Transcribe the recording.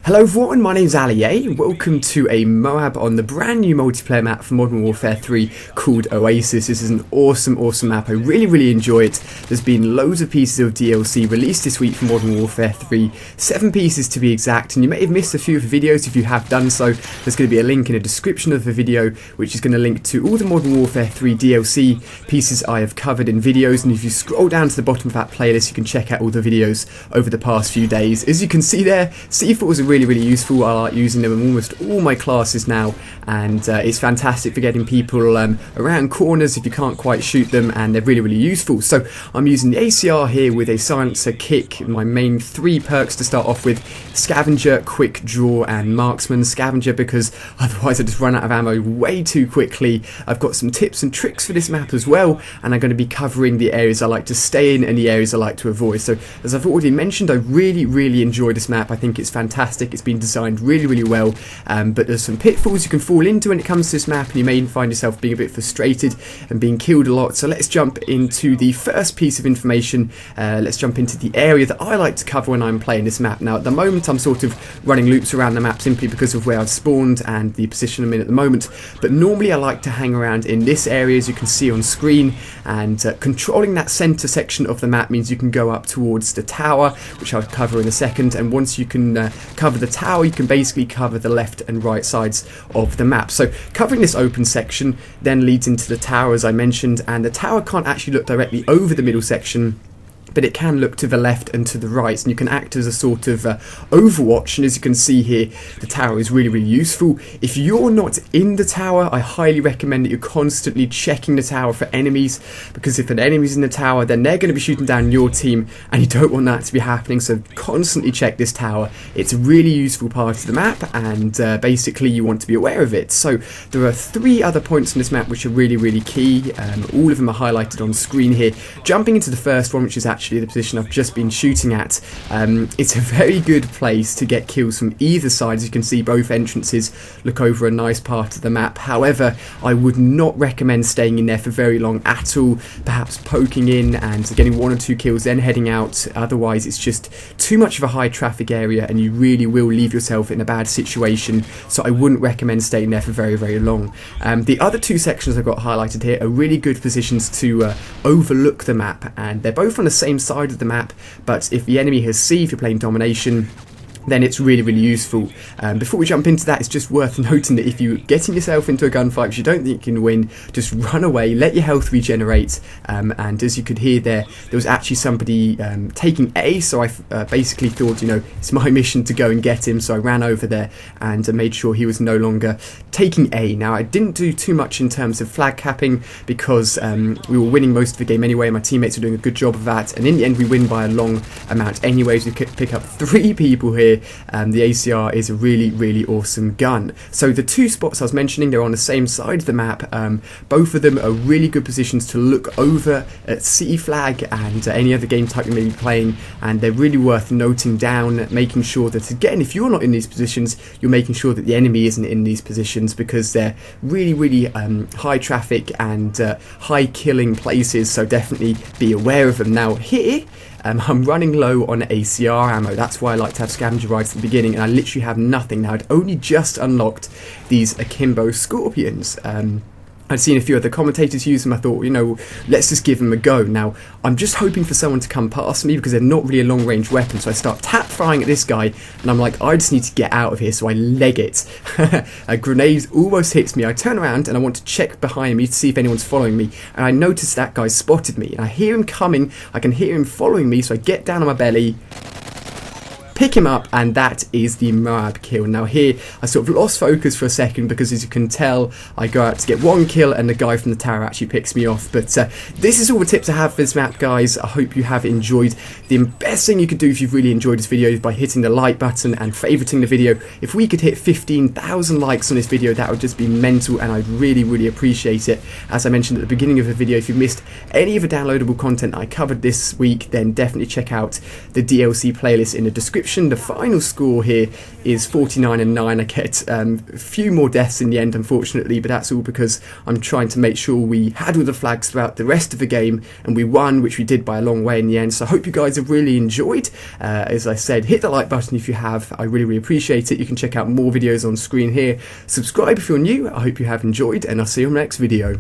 Hello everyone, my name's Ali A. Welcome to a MOAB on the brand new multiplayer map for Modern Warfare 3 called OASIS. This is an awesome map. I really enjoy it. There's been loads of pieces of DLC released this week for Modern Warfare 3, 7 pieces to be exact, and you may have missed a few of the videos. If you have done so, there's going to be a link in the description of the video which is going to link to all the Modern Warfare 3 DLC pieces I have covered in videos, and if you scroll down to the bottom of that playlist you can check out all the videos over the past few days. As you can see there, C4 is a really useful. I like using them in almost all my classes now, and it's fantastic for getting people around corners if you can't quite shoot them, and they're really useful. So I'm using the ACR here with a silencer kick, my main 3 perks to start off with: Scavenger, Quick Draw and Marksman. Scavenger because otherwise I just run out of ammo way too quickly. I've got some tips and tricks for this map as well, and I'm going to be covering the areas I like to stay in and the areas I like to avoid. So as I've already mentioned, I really enjoy this map. I think it's fantastic. It's been designed really well, but there's some pitfalls you can fall into when it comes to this map, and you may find yourself being a bit frustrated and being killed a lot. So let's jump into the first piece of information. Let's jump into the area that I like to cover when I'm playing this map. Now at the moment I'm sort of running loops around the map simply because of where I've spawned and the position I'm in at the moment, but normally I like to hang around in this area as you can see on screen, and controlling that center section of the map means you can go up towards the tower, which I'll cover in a second, and once you can cover the tower you can basically cover the left and right sides of the map. So covering this open section then leads into the tower, as I mentioned, and the tower can't actually look directly over the middle section, but it can look to the left and to the right, and you can act as a sort of overwatch. And as you can see here, the tower is really useful. If you're not in the tower, I highly recommend that you're constantly checking the tower for enemies, because if an enemy's in the tower then they're going to be shooting down your team, and you don't want that to be happening. So constantly check this tower. It's a really useful part of the map, and basically you want to be aware of it. So there are 3 other points on this map which are really key. All of them are highlighted on screen here. Jumping into the first one, which is actually the position I've just been shooting at. It's a very good place to get kills from either side. As you can see, both entrances look over a nice part of the map. However, I would not recommend staying in there for very long at all. Perhaps poking in and getting 1 or 2 kills then heading out. Otherwise it's just too much of a high traffic area and you really will leave yourself in a bad situation. So I wouldn't recommend staying there for very long. The other 2 sections I've got highlighted here are really good positions to overlook the map, and they're both on the same side of the map, but if the enemy has C, if you're playing domination, then it's really useful. Before we jump into that, it's just worth noting that if you're getting yourself into a gunfight which you don't think you can win, just run away, let your health regenerate, and as you could hear there was actually somebody taking A, so I basically thought, you know, it's my mission to go and get him, so I ran over there and made sure he was no longer taking A. Now I didn't do too much in terms of flag capping because we were winning most of the game anyway, my teammates were doing a good job of that, and in the end we win by a long amount anyways. We could pick up 3 people here. The ACR is a really awesome gun. So the 2 spots I was mentioning, they're on the same side of the map. Both of them are really good positions to look over at C flag and any other game type you may be playing, and they're really worth noting down, making sure that, again, if you're not in these positions, you're making sure that the enemy isn't in these positions, because they're really high traffic and high killing places, so definitely be aware of them. Now here I'm running low on ACR ammo. That's why I like to have scavenger right at the beginning, and I literally have nothing. Now I'd only just unlocked these Akimbo Scorpions. I'd seen a few other commentators use them. I thought, you know, let's just give them a go. Now, I'm just hoping for someone to come past me because they're not really a long-range weapon. So I start tap firing at this guy, and I'm like, I just need to get out of here. So I leg it. A grenade almost hits me. I turn around and I want to check behind me to see if anyone's following me. And I notice that guy spotted me. And I hear him coming. I can hear him following me. So I get down on my belly, pick him up, and that is the MOAB kill. Now here I sort of lost focus for a second because, as you can tell, I go out to get 1 kill and the guy from the tower actually picks me off. But this is all the tips I have for this map, guys. I hope you have enjoyed. The best thing you could do if you've really enjoyed this video is by hitting the like button and favoriting the video. If we could hit 15,000 likes on this video, that would just be mental, and I'd really appreciate it. As I mentioned at the beginning of the video, if you missed any of the downloadable content I covered this week, then definitely check out the DLC playlist in the description description. The final score here is 49-9. I get a few more deaths in the end, unfortunately, but that's all because I'm trying to make sure we had all the flags throughout the rest of the game, and we won, which we did by a long way in the end. So I hope you guys have really enjoyed. As I said, hit the like button if you have. I really, really appreciate it. You can check out more videos on screen here. Subscribe if you're new. I hope you have enjoyed, and I'll see you on the next video.